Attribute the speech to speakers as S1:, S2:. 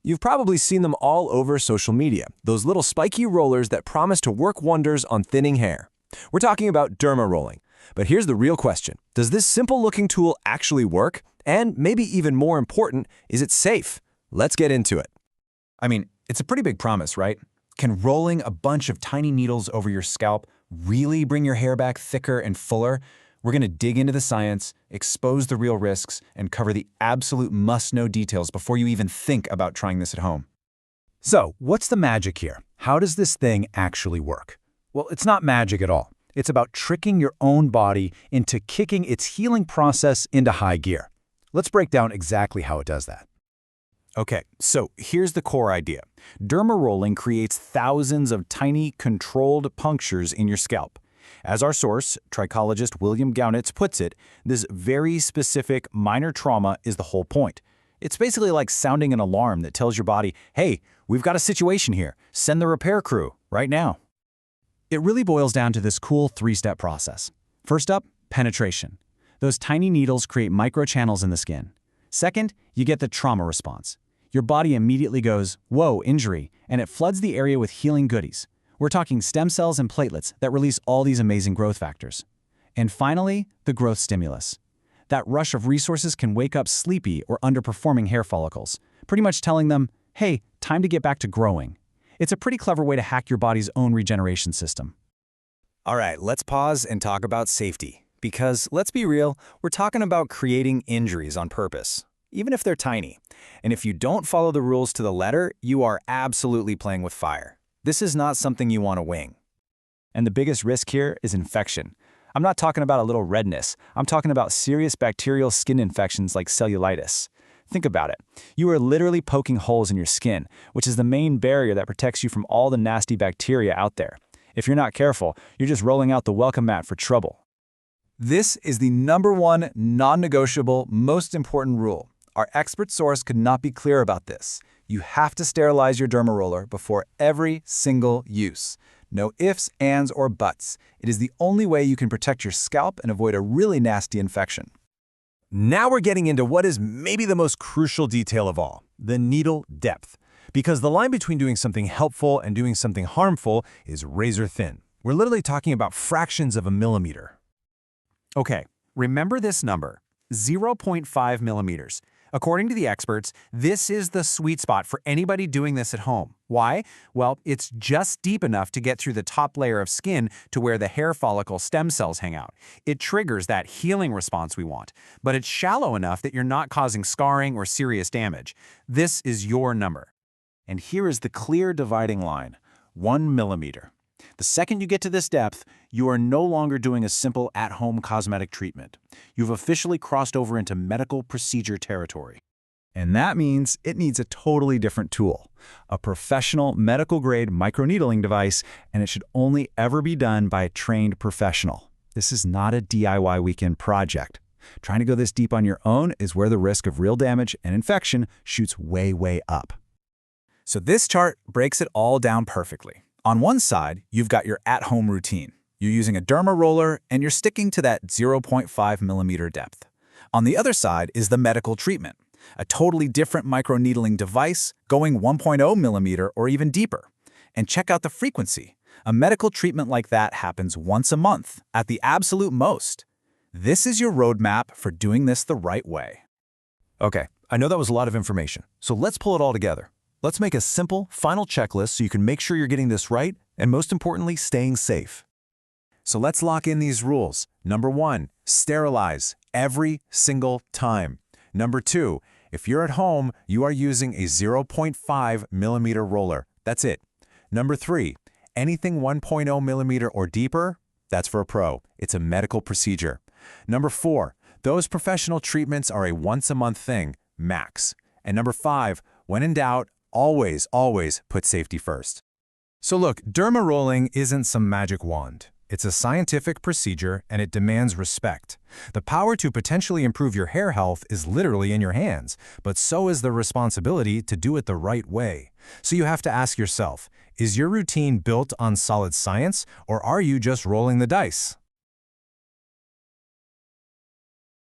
S1: You've probably seen them all over social media, those little spiky rollers that promise to work wonders on thinning hair. We're talking about Derma Rolling. But here's the real question. Does this simple-looking tool actually work? And maybe even more important, is it safe? Let's get into it.
S2: I mean, it's a pretty big promise, right? Can rolling a bunch of tiny needles over your scalp really bring your hair back thicker and fuller? We're going to dig into the science, expose the real risks, and cover the absolute must-know details before you even think about trying this at home.
S3: So, what's the magic here? How does this thing actually work? Well, it's not magic at all. It's about tricking your own body into kicking its healing process into high gear. Let's break down exactly how it does that.
S2: Okay, so here's the core idea. Derma rolling creates thousands of tiny, controlled punctures in your scalp. As our source, trichologist William Gaunitz puts it, this very specific minor trauma is the whole point. It's basically like sounding an alarm that tells your body, hey, we've got a situation here. Send the repair crew right now. It really boils down to this cool three-step process. First up, penetration. Those tiny needles create microchannels in the skin. Second, you get the trauma response. Your body immediately goes, whoa, injury, and it floods the area with healing goodies. We're talking stem cells and platelets that release all these amazing growth factors. And finally, the growth stimulus. That rush of resources can wake up sleepy or underperforming hair follicles, pretty much telling them, hey, time to get back to growing. It's a pretty clever way to hack your body's own regeneration system.
S1: All right, let's pause and talk about safety. Because, let's be real, we're talking about creating injuries on purpose, even if they're tiny. And if you don't follow the rules to the letter, you are absolutely playing with fire. This is not something you want to wing.
S2: And the biggest risk here is infection. I'm not talking about a little redness. I'm talking about serious bacterial skin infections like cellulitis. Think about it. You are literally poking holes in your skin, which is the main barrier that protects you from all the nasty bacteria out there. If you're not careful, you're just rolling out the welcome mat for trouble.
S3: This is the #1 non-negotiable, most important rule. Our expert source could not be clearer about this. You have to sterilize your derma roller before every single use. No ifs, ands, or buts. It is the only way you can protect your scalp and avoid a really nasty infection.
S1: Now we're getting into what is maybe the most crucial detail of all, the needle depth. Because the line between doing something helpful and doing something harmful is razor thin. We're literally talking about fractions of a millimeter.
S2: Okay, remember this number, 0.5 millimeters. According to the experts, this is the sweet spot for anybody doing this at home. Why? Well, it's just deep enough to get through the top layer of skin to where the hair follicle stem cells hang out. It triggers that healing response we want, but it's shallow enough that you're not causing scarring or serious damage. This is your number.
S3: And here is the clear dividing line, 1 millimeter. The second you get to this depth, you are no longer doing a simple at-home cosmetic treatment. You've officially crossed over into medical procedure territory. And that means it needs a totally different tool, a professional medical-grade microneedling device, and it should only ever be done by a trained professional. This is not a DIY weekend project. Trying to go this deep on your own is where the risk of real damage and infection shoots way, way up.
S2: So this chart breaks it all down perfectly. On one side, you've got your at-home routine. You're using a derma roller, and you're sticking to that 0.5 millimeter depth. On the other side is the medical treatment, a totally different microneedling device going 1.0 millimeter or even deeper. And check out the frequency. A medical treatment like that happens once a month, at the absolute most. This is your roadmap for doing this the right way.
S1: Okay, I know that was a lot of information, so let's pull it all together. Let's make a simple, final checklist so you can make sure you're getting this right, and most importantly, staying safe. So let's lock in these rules. Number 1, sterilize every single time. Number 2, if you're at home, you are using a 0.5 millimeter roller. That's it. Number 3, anything 1.0 millimeter or deeper, that's for a pro. It's a medical procedure. Number 4, those professional treatments are a once-a-month thing, max. And number 5, when in doubt, always, always put safety first. So look, derma rolling isn't some magic wand. It's a scientific procedure and it demands respect. The power to potentially improve your hair health is literally in your hands, but so is the responsibility to do it the right way. So you have to ask yourself, is your routine built on solid science or are you just rolling the dice?